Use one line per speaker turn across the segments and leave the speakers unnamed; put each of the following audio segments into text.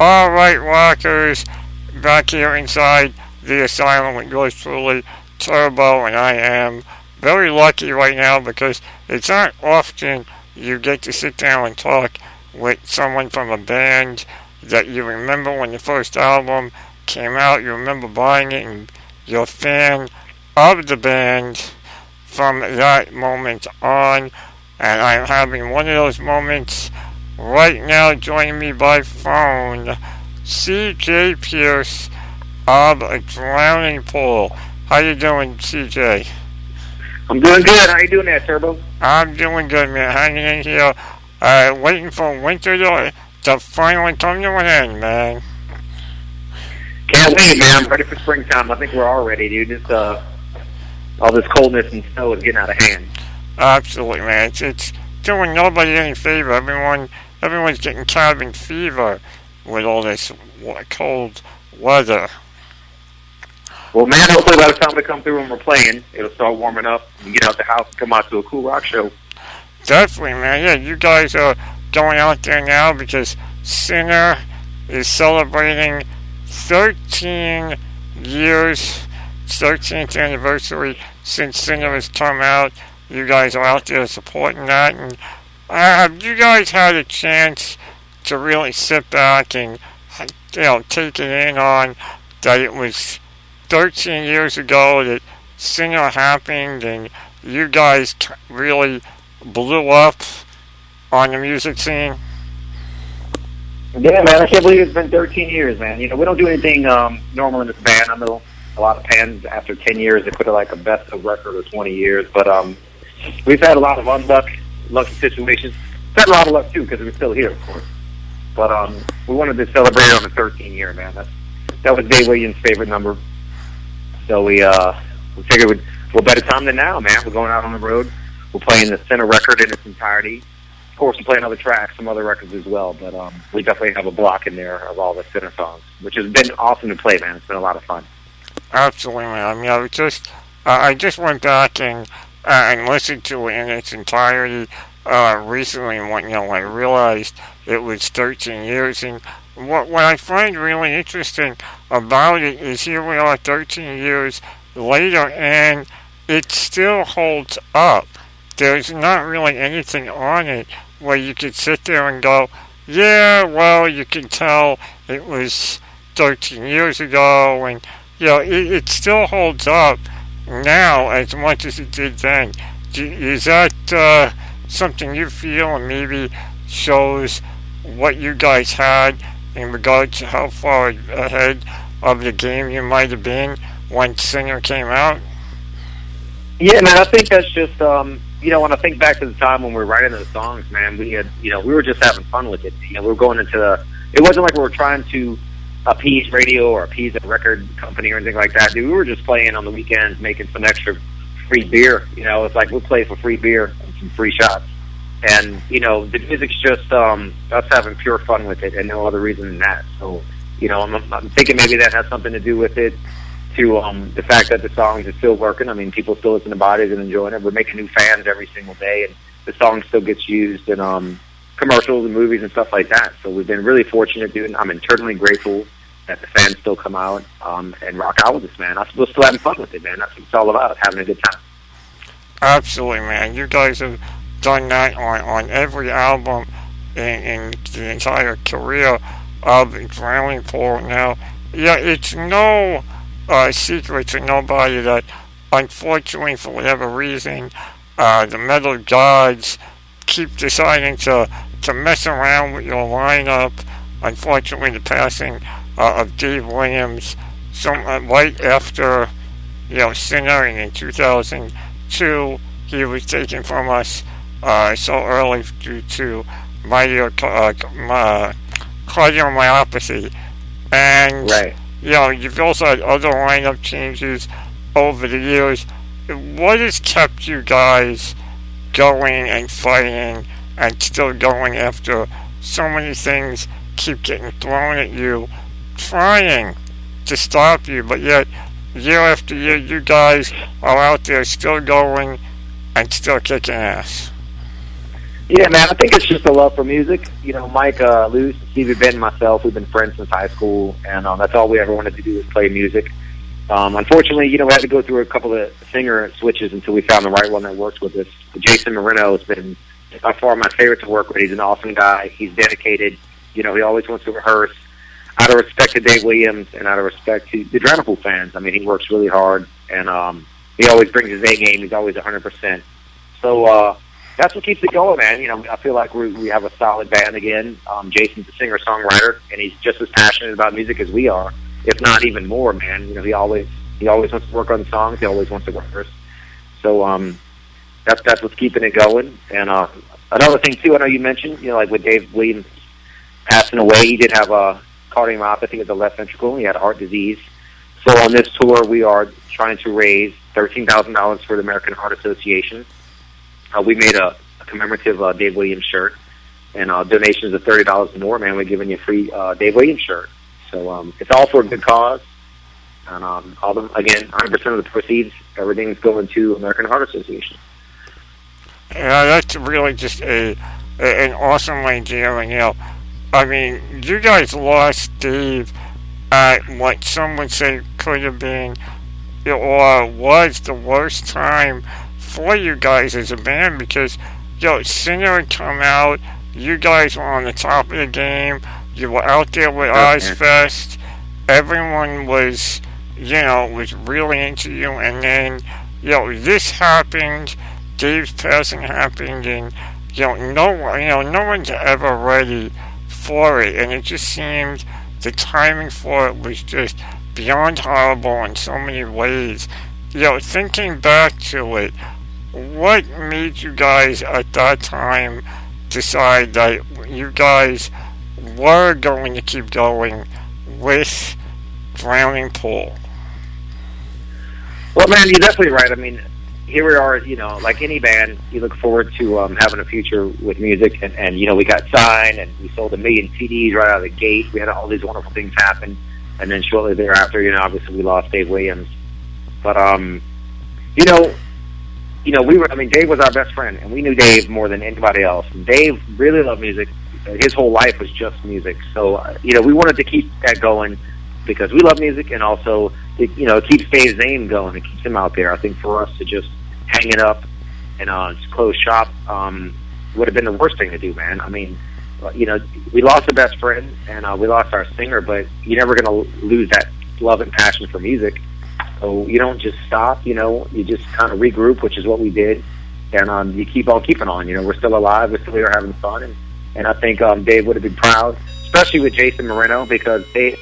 Alright, rockers, back here inside the asylum with yours truly, Turbo, and I am very lucky right now because it's not often you get to sit down and talk with someone from a band that you remember when the first album came out, you remember buying it, and you're a fan of the band from that moment on. And I'm having one of those moments right now. Joining me by phone, CJ Pierce of a Drowning Pool. How you doing, CJ?
I'm doing good. How you doing there, Turbo?
I'm doing good, man. Hanging in here, waiting for winter to finally come to an end, man.
Can't wait, man. I'm ready for springtime. I think we're all ready, dude. Just all this coldness and snow is getting out of hand.
Absolutely, man. It's doing nobody any favor. Everyone's getting cabin fever with all this cold weather.
Well, man, hopefully by the time we come through and we're playing, it'll start warming up and get out the house and come out to a cool rock show.
Definitely, man. Yeah, you guys are going out there now because Sinner is celebrating 13 years, 13th anniversary since Sinner has come out. You guys are out there supporting that, and have you guys had a chance to really sit back and take it in on that it was 13 years ago that Sinner happened and you guys really blew up on the music scene?
Yeah, man, I can't believe it's been 13 years, man. You know, we don't do anything normal in this band. I know a lot of bands after 10 years they put like a best of record or 20 years, but we've had a lot of lucky situations. We've had a lot of luck too because we're still here, of course. But we wanted to celebrate on the 13th year, man. That was Dave Williams' favorite number. So we figured what better time than now, man. We're going out on the road. We're playing the Sinner record in its entirety. Of course, we're playing other tracks, some other records as well. But we definitely have a block in there of all the Sinner songs, which has been awesome to play, man. It's been a lot of fun.
Absolutely, man. I mean, I just went back and listened to it in its entirety recently, and when I realized it was 13 years. And what I find really interesting about it is here we are 13 years later, and it still holds up. There's not really anything on it where you could sit there and go, yeah, well, you can tell it was 13 years ago, and it still holds up now as much as it did then. Is that something you feel and maybe shows what you guys had in regards to how far ahead of the game you might have been when Sinner came out?
Yeah, man, I think that's just, when I think back to the time when we were writing those songs, man, we were just having fun with it. We were going into it wasn't like we were trying to appease radio or appease a record company or anything like that. Dude, we were just playing on the weekends, making some extra free beer. It's like we'll play for free beer and some free shots. And, the music's just us having pure fun with it and no other reason than that. So, I'm thinking maybe that has something to do with it, to the fact that the songs are still working. I mean, people still listen to Bodies and enjoying it. We're making new fans every single day, and the song still gets used in commercials and movies and stuff like that. So we've been really fortunate, dude. I'm eternally grateful that the fans still come out and rock out with us, man. We're still having fun with it, man. That's what it's all about, having a good time.
Absolutely, man. You guys have done that on every album in the entire career of Drowning Pool. Now, yeah, it's no secret to nobody that, unfortunately, for whatever reason, the metal gods keep deciding to mess around with your lineup. Unfortunately, the passing of Dave Williams right after Sinner, and in 2002 he was taken from us so early due to cardiomyopathy. And
right.
You've also had other lineup changes over the years. What has kept you guys going and fighting and still going after so many things keep getting thrown at you, trying to stop you, but yet year after year you guys are out there still going and still kicking ass?
Yeah, man, I think it's just a love for music. You know, Mike, Luce, Stevie Ben, and myself, we've been friends since high school, and that's all we ever wanted to do was play music. Unfortunately, you know, we had to go through a couple of singer switches until we found the right one that works with us. Jason Marino has been by far my favorite to work with. He's an awesome guy. He's dedicated. You know, he always wants to rehearse. Out of respect to Dave Williams and out of respect to the Drowning fans, I mean, he works really hard, and he always brings his A game. He's always 100%. So that's what keeps it going, man. You know, I feel like we have a solid band again. Jason's a singer-songwriter, and he's just as passionate about music as we are, if not even more, man. You know, he always wants to work on songs. He always wants to rehearse. So that's what's keeping it going. And another thing, too, I know you mentioned, you know, like with Dave Williams passing away, he did have a cardiomyopathy of the left ventricle. He had heart disease. So on this tour, we are trying to raise $13,000 for the American Heart Association. We made a commemorative Dave Williams shirt, and donations of $30 or more, man, we're giving you a free Dave Williams shirt. So it's all for a good cause. And all the, again, 100% of the proceeds, everything's going to American Heart Association.
Yeah, that's really just an awesome idea. And, you know, I mean, you guys lost Dave at what some would say could have been or was the worst time for you guys as a band, because, you know, Sinner had come out, you guys were on the top of the game, you were out there with Ozfest, everyone was, you know, was really into you, and then, you know, this happened, Dave's passing happened, and, you know, no one's ever ready for it, and it just seemed the timing for it was just beyond horrible in so many ways. You know, thinking back to it, what made you guys at that time decide that you guys were going to keep going with Drowning Pool?
Well, man, you're definitely right. I mean, here we are, you know, like any band, you look forward to having a future with music, and, you know, we got signed, and we sold 1 million CDs right out of the gate. We had all these wonderful things happen, and then shortly thereafter, you know, obviously we lost Dave Williams. But, Dave was our best friend, and we knew Dave more than anybody else. And Dave really loved music. His whole life was just music. So, you know, we wanted to keep that going because we love music, and also, it keeps Dave's name going. It keeps him out there. I think for us to just hang it up and just close shop would have been the worst thing to do, man. I mean, you know, we lost a best friend, and we lost our singer, but you're never going to lose that love and passion for music. So you don't just stop, you know, you just kind of regroup, which is what we did, and you keep on keeping on. You know, we're still alive, we're still here having fun, and I think Dave would have been proud, especially with Jason Marino, because they,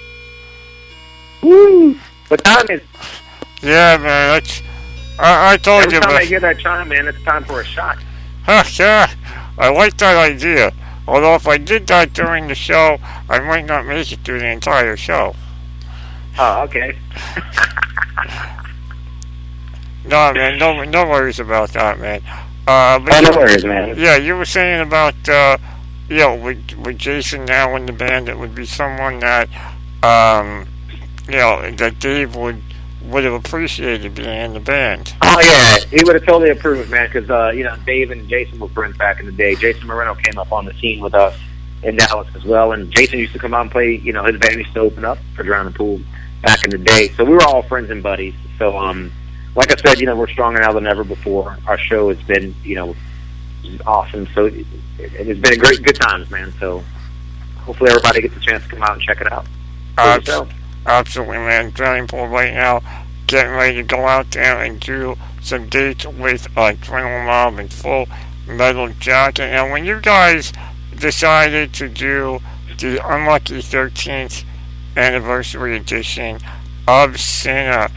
what time is?
Yeah, man, I told
every
you.
Every time I hear that chime, man, it's time for a shot.
Yeah, I like that idea. Although if I did that during the show, I might not make it through the entire show.
Oh, okay.
No, man, no worries about that, man.
No worries, man.
Yeah, you were saying about, with Jason now in the band, it would be someone that, that Dave would have appreciated being in the band.
Oh, yeah, he would have totally approved, man, because, Dave and Jason were friends back in the day. Jason Marino came up on the scene with us in Dallas as well, and Jason used to come out and play, you know, his band used to open up for Drowning Pool back in the day. So we were all friends and buddies. So, like I said, you know, we're stronger now than ever before. Our show has been, you know, awesome. So it's been good times, man. So hopefully everybody gets a chance to come out and check it out.
Absolutely, man. Drowning Pool right now, getting ready to go out there and do some dates with Adrenaline Mob and Full Metal Jacket. And when you guys decided to do the Unlucky 13th anniversary edition of Sinner,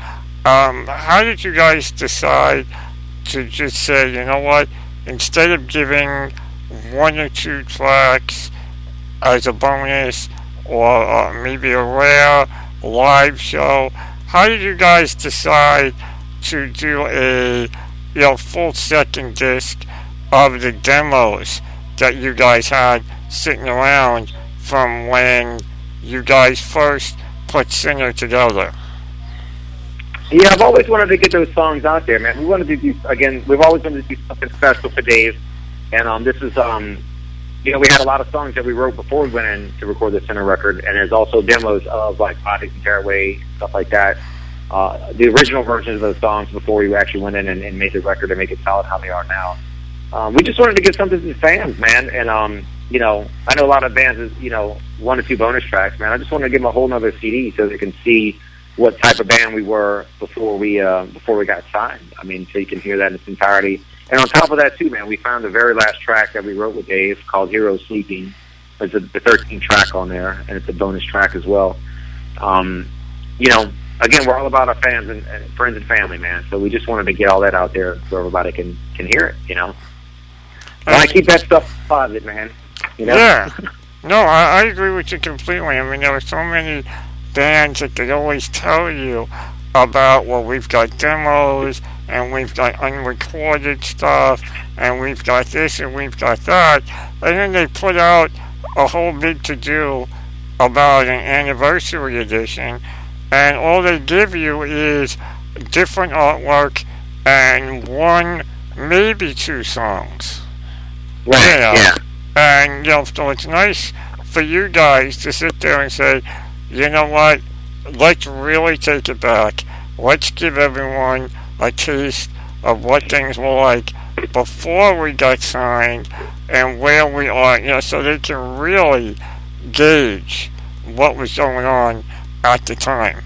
how did you guys decide to just say, you know what, instead of giving 1 or 2 tracks as a bonus or maybe a rare live show, how did you guys decide to do a full second disc of the demos that you guys had sitting around from when you guys first put Sinner together?
Yeah, I've always wanted to get those songs out there, man. We've always wanted to do something special for Dave. And this is we had a lot of songs that we wrote before we went in to record the center record, and there's also demos of like Bodies and Tearaway, stuff like that. The original versions of those songs before we actually went in and made the record to make it solid how they are now. We just wanted to give something to the fans, man. And I know a lot of bands is 1 or 2 bonus tracks, man. I just wanted to give them a whole nother CD so they can see what type of band we were before we got signed. I mean, so you can hear that in its entirety. And on top of that, too, man, we found the very last track that we wrote with Dave called Hero Sleeping. There's the 13th track on there, and it's a bonus track as well. Again, we're all about our fans and friends and family, man. So we just wanted to get all that out there so everybody can hear it, I keep that stuff positive, man.
Yeah. No, I agree with you completely. I mean, there are so many bands that they always tell you about, well, we've got demos, and we've got unrecorded stuff, and we've got this, and we've got that. And then they put out a whole big to-do about an anniversary edition, and all they give you is different artwork and 1, maybe 2 songs.
Right, yeah.
And, so it's nice for you guys to sit there and say, you know what, let's really take it back. Let's give everyone a taste of what things were like before we got signed and where we are, so they can really gauge what was going on at the time.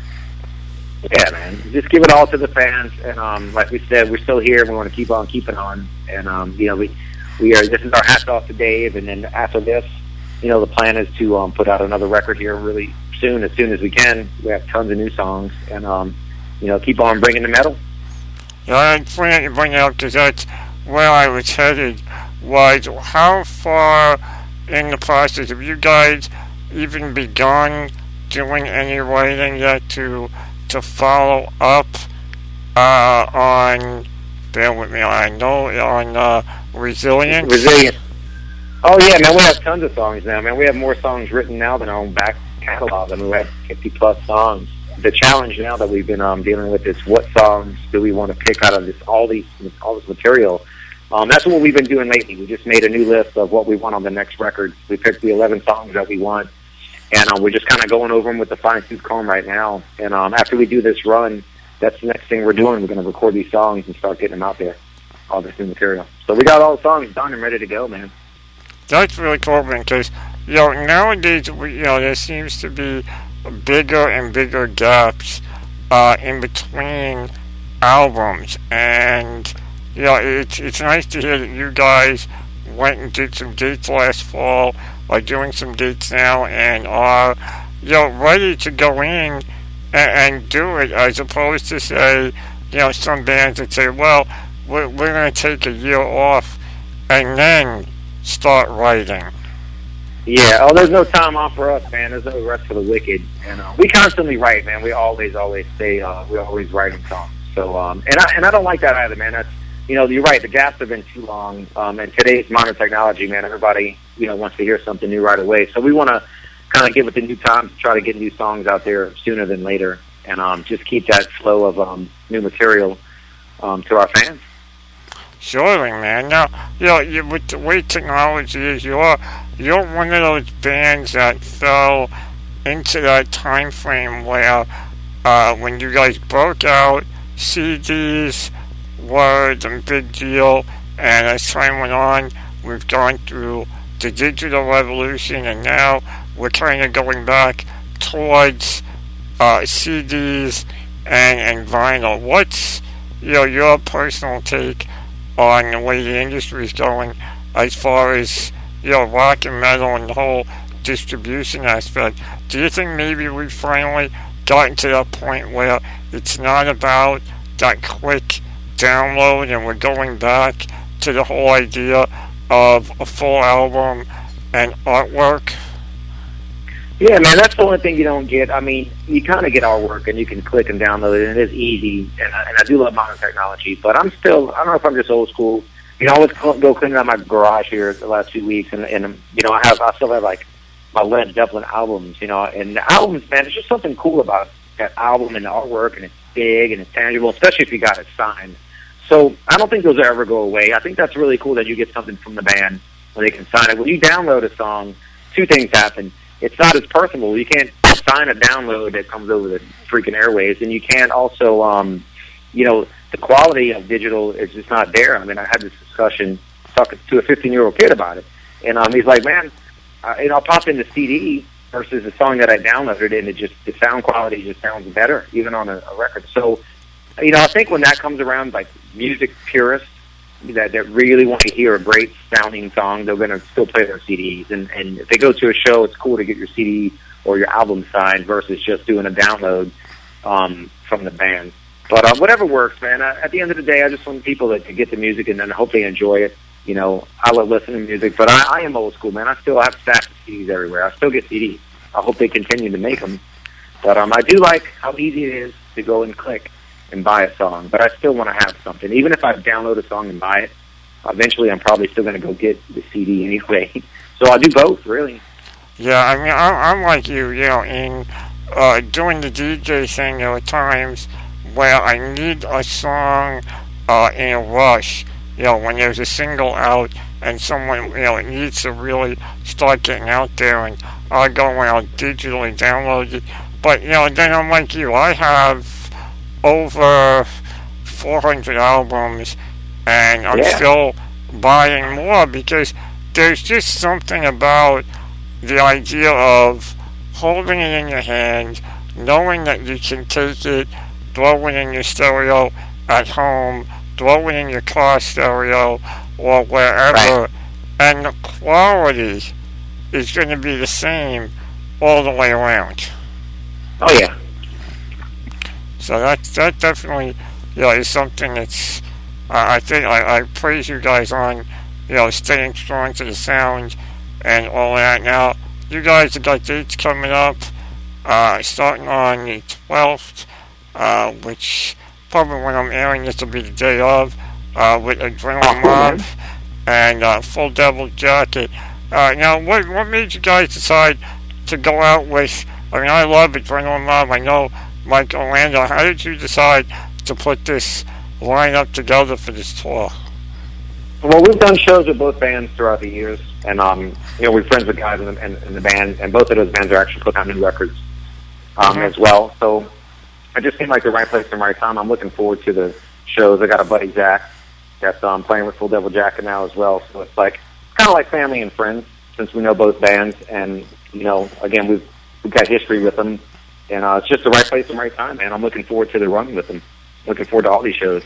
Yeah, man. Just give it all to the fans, and like we said, we're still here. We want to keep on keeping on, and we are. This is our hats off to Dave, and then after this, the plan is to put out another record here really soon, as we can. We have tons of new songs, and keep on bringing the metal.
Yeah, I'm funny you bring it up because that's where I was headed. Was how far in the process have you guys even begun doing any writing yet to follow up on? Bear with me. I know on Resilience.
Oh yeah, man. We have tons of songs now, man. We have more songs written now than our own back catalog. I mean, we have 50+ songs. The challenge now that we've been dealing with is what songs do we want to pick out of all this material. That's what we've been doing lately. We just made a new list of what we want on the next record. We picked the 11 songs that we want, and we're just kind of going over them with the fine-tooth comb right now. And after we do this run, that's the next thing we're doing. We're going to record these songs and start getting them out there, all this new material. So we got all the songs done and ready to go, man.
That's really cool, man, because, nowadays, there seems to be bigger and bigger gaps in between albums, and it's nice to hear that you guys went and did some dates last fall, are doing some dates now, and are ready to go in and do it, as opposed to say some bands that say, well, we're going to take a year off and then start writing.
Yeah, there's no time off for us, man. There's no rest for the wicked. And we constantly write, man. We always say we're always writing songs. So, and I don't like that either, man. That's, you're right. The gaps have been too long. And today's modern technology, man, everybody, wants to hear something new right away. So we want to kind of give it the new time to try to get new songs out there sooner than later, and just keep that flow of new material to our fans.
Surely, man. Now, with the way technology is, you're one of those bands that fell into that time frame where when you guys broke out, CDs were the big deal, and as time went on, we've gone through the digital revolution, and now we're kind of going back towards CDs and vinyl. What's your personal take on the way the industry is going as far as rock and metal and the whole distribution aspect? Do you think maybe we've finally gotten to that point where it's not about that quick download and we're going back to the whole idea of a full album and artwork?
Yeah, man, that's the only thing you don't get. I mean, you kind of get artwork and you can click and download it, and it is easy. And I do love modern technology, but I don't know if I'm just old school. I was go cleaning out my garage here the last 2 weeks, and I still have like my Led Zeppelin albums, and the albums, man, there's just something cool about that album and the artwork, and it's big and it's tangible, especially if you got it signed. So I don't think those will ever go away. I think that's really cool that you get something from the band when they can sign it. When you download a song, two things happen. It's not as personal. You can't sign a download that comes over the freaking airwaves, and you can't also, the quality of digital is just not there. I mean, I had this discussion talking to a 15-year-old kid about it, and he's like, man, I'll pop in the CD versus the song that I downloaded, and the sound quality just sounds better, even on a record. So, I think when that comes around, like music purists that really want to hear a great sounding song, they're going to still play their CDs. And if they go to a show, it's cool to get your CD or your album signed versus just doing a download from the band. But whatever works, man. At the end of the day, I just want people to get the music and then hope they enjoy it. I love listening to music, but I am old school, man. I still have stacks of CDs everywhere. I still get CDs. I hope they continue to make them. But I do like how easy it is to go and click and buy a song, but I still want to have something. Even if I download a song and buy it, eventually I'm probably still going to go get the CD anyway. So I'll do both, really.
Yeah, I mean, I'm like you, in doing the DJ thing, there are times where I need a song in a rush, when there's a single out and someone, needs to really start getting out there, and I'll go and I'll digitally download it. But, then I'm like you, I have over 400 albums, and I'm still buying more because there's just something about the idea of holding it in your hand, knowing that you can take it, throw it in your stereo at home, throw it in your car stereo, or wherever,
right.
And the quality is going to be the same all the way around.
Oh, yeah.
So that definitely, is something that's, I think I praise you guys on, staying strong to the sound and all that. Now, you guys have got dates coming up, starting on the 12th, which probably when I'm airing this will be the day of, with Adrenaline Mob and Full Devil Jacket. Now, what made you guys decide to go out with, I love Adrenaline Mob, I know Mike Orlando, how did you decide to put this lineup together for this tour?
Well, we've done shows with both bands throughout the years, and we're friends with guys in the band, and both of those bands are actually putting out new records as well. So it just seemed like the right place and right time. I'm looking forward to the shows. I got a buddy Zach that's playing with Full Devil Jacket now as well. So it's kind of like family and friends since we know both bands, and again we've got history with them. And it's just the right place and right time, man. I'm looking forward to the run with them. Looking forward to all these shows.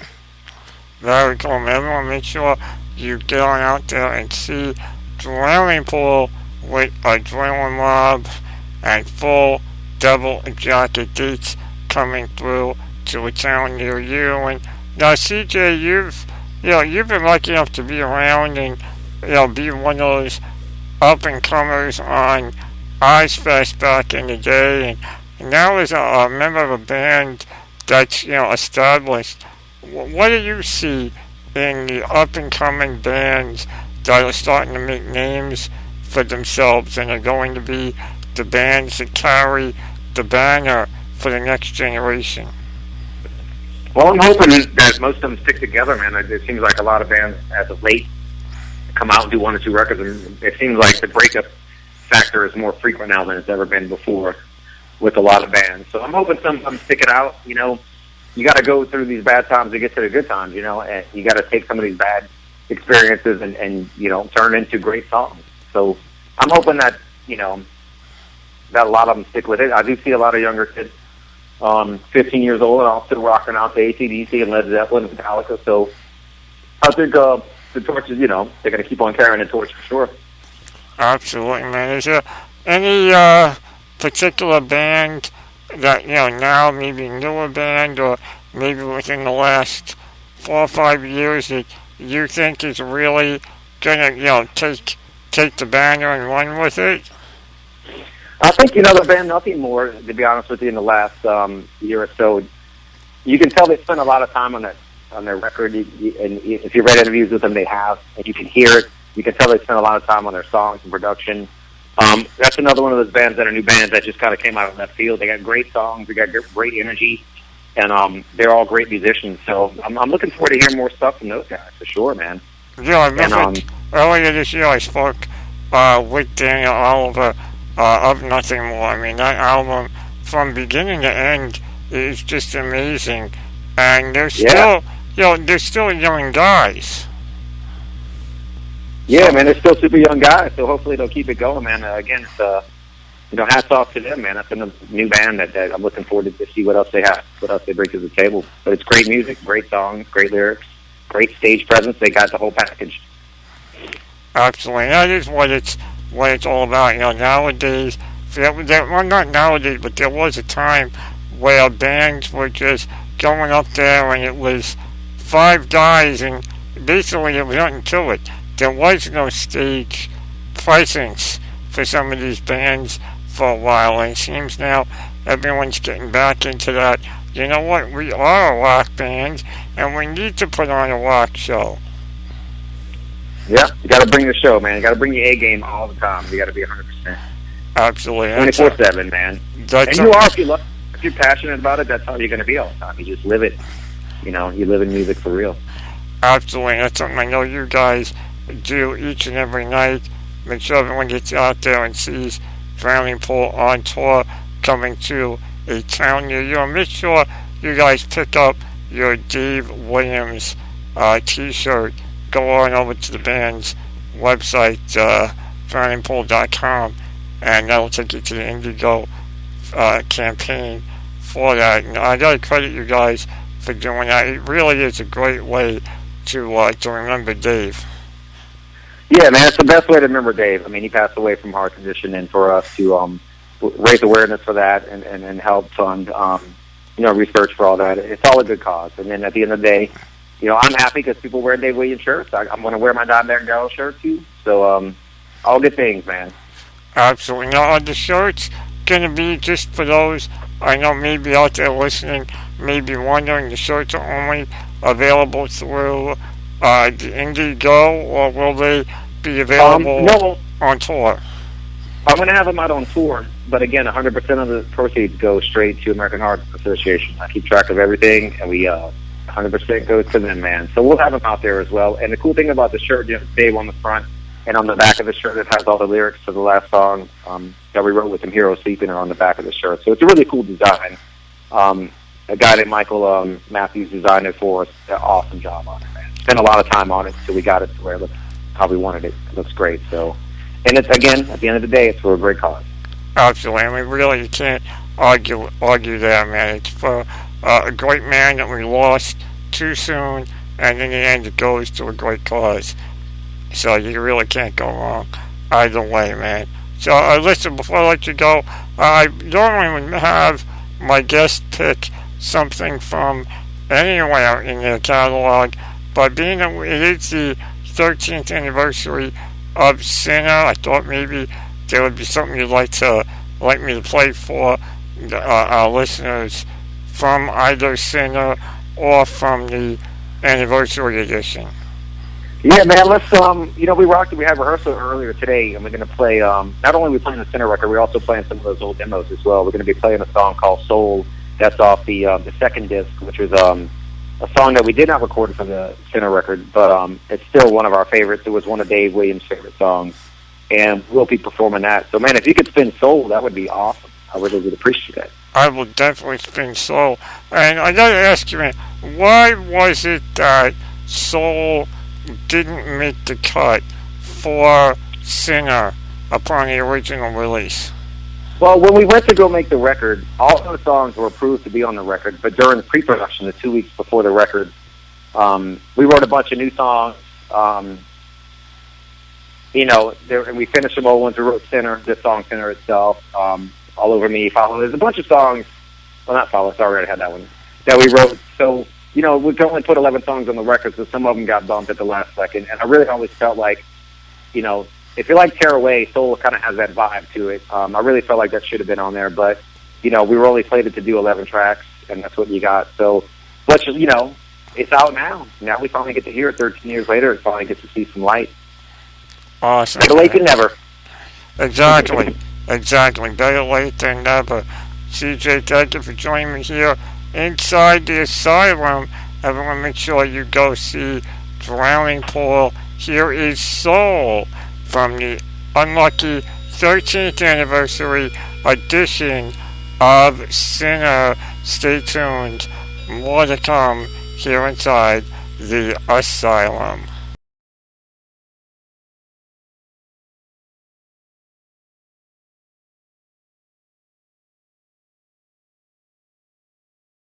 Very cool, man. Everyone make sure you get on out there and see Drowning Pool with Adrenaline Mob and Full Devil Jacket dates coming through to a town near you. And now, CJ, you've been lucky enough to be around and be one of those up and comers on Ice Fest back in the day, and now as a member of a band that's established, what do you see in the up and coming bands that are starting to make names for themselves and are going to be the bands that carry the banner for the next generation?
Well, I'm hoping that most of them stick together, man. It seems like a lot of bands as of late come out and do one or two records, and it seems like the breakup factor is more frequent now than it's ever been before with a lot of bands. So I'm hoping some of them stick it out. You got to go through these bad times to get to the good times, and you got to take some of these bad experiences and turn into great songs. So I'm hoping that, that a lot of them stick with it. I do see a lot of younger kids, 15 years old, and all still rocking out to AC/DC and Led Zeppelin and Metallica. So I think the torch is, they're going to keep on carrying the torch for sure.
Absolutely, man. Is there any particular band that, now maybe newer band or maybe within the last 4 or 5 years that you think is really going to, take the banner and run with it?
I think, the band Nothing More, to be honest with you, in the last year or so, you can tell they spent a lot of time on their record, and if you read interviews with them, they have, and you can hear it. You can tell they spent a lot of time on their songs and production. That's another one of those bands that are new bands that just kind of came out of left field. They got great songs, they got great energy, and they're all great musicians. So I'm looking forward to hearing more stuff from those guys for sure, man.
Yeah, I
And
remember earlier this year I spoke with Daniel Oliver of Nothing More. I mean, that album from beginning to end is just amazing, and they're
yeah,
still, they're still young guys.
yeah,
So,
man, they're still super young guys. So hopefully they'll keep it going, man. Again, it's hats off to them, man. That's a new band that I'm looking forward to see what else they have, what else they bring to the table. But it's great music, great songs, great lyrics, great stage presence. They got the whole package.
absolutely, that is what it's all about. Nowadays, well, not nowadays, but there was a time where bands were just going up there, and it was five guys, and basically it was nothing to it. There was no stage presence for some of these bands for a while, and it seems now everyone's getting back into that. You know what? We are a rock band, and we need to put on a rock show.
Yeah, you got to bring the show, man. You got to bring your A game all the time. You got to be 100%,
Absolutely.
24/7, man.
That's
And you are, if you're passionate about it, that's how you're going to be all the time. You just live it. You live in music for real.
Absolutely. That's something I know you guys do each and every night. Make sure everyone gets out there and sees Drowning Pool on tour coming to a town near you. And make sure you guys pick up your Dave Williams t-shirt. Go on over to the band's website, drowningpool.com, and that'll take you to the Indigo campaign for that. And I gotta credit you guys for doing that. It really is a great way to remember Dave.
Yeah, man, it's the best way to remember Dave. I mean, he passed away from heart condition, and for us to raise awareness for that and help fund, research for all that, it's all a good cause. And then at the end of the day, I'm happy because people wear Dave Williams shirts. I'm going to wear my Dimebag Darrell shirt too. So, all good things, man.
Absolutely. Now, are the shirts going to be just for those I know maybe out there listening, maybe wondering, the shirts are only available through the Indigo, or will they be available
No,
on tour?
I'm going to have them out on tour, but again, 100% of the proceeds go straight to American Heart Association. I keep track of everything, and we 100% goes to them, man. So we'll have them out there as well. And the cool thing about the shirt, Dave on the front, and on the back of the shirt, it has all the lyrics to the last song that we wrote with him, Hero Sleeping, are on the back of the shirt. So it's a really cool design. A guy named Michael Matthews designed it for us. An awesome job on it, man. Spent a lot of time on it, so we got it to where it looks how we wanted it. It looks great. So, and it's, again, at the end of the day, it's for a great cause.
Absolutely. I mean, really, you can't argue there, man. It's for a great man that we lost too soon, and in the end, it goes to a great cause. So you really can't go wrong either way, man. So listen, before I let you go, I normally would have my guest pick something from anywhere in their catalog, but being that it is the 13th anniversary of Sinner, I thought maybe there would be something you'd like me to play for our listeners from either Sinner or from the anniversary edition.
Yeah, man, let's, we rocked it. We had rehearsal earlier today, and we're going to play, not only are we playing the Center record, we're also playing some of those old demos as well. We're going to be playing a song called Soul. That's off the second disc, which was a song that we did not record for the Center record, but it's still one of our favorites. It was one of Dave Williams' favorite songs, and we'll be performing that. So, man, if you could spin Soul, that would be awesome. I really would appreciate that.
I will definitely spin Soul. And I got to ask you, man, why was it that Soul didn't make the cut for Sinner upon the original release?
Well, when we went to go make the record, all of the songs were approved to be on the record, but during the pre-production, the 2 weeks before the record, we wrote a bunch of new songs, and we finished them all once we wrote Sinner, this song Sinner itself, All Over Me, Follow. There's a bunch of songs, well, not Follow, sorry, I already had that one, that we wrote. So, we could only put 11 songs on the record, so some of them got bumped at the last second. And I really always felt like, if you like Tear Away, Soul kind of has that vibe to it. I really felt like that should have been on there, but, we were only slated to do 11 tracks, and that's what you got. So, but, it's out now. Now we finally get to hear it 13 years later. It finally gets to see some light.
Awesome.
Better late than never.
Exactly. Better late than never. CJ, thank you for joining me here inside the asylum. Everyone make sure you go see Drowning Pool. Here is Soul from the unlucky 13th anniversary edition of Sinner. Stay tuned. More to come here inside the Asylum.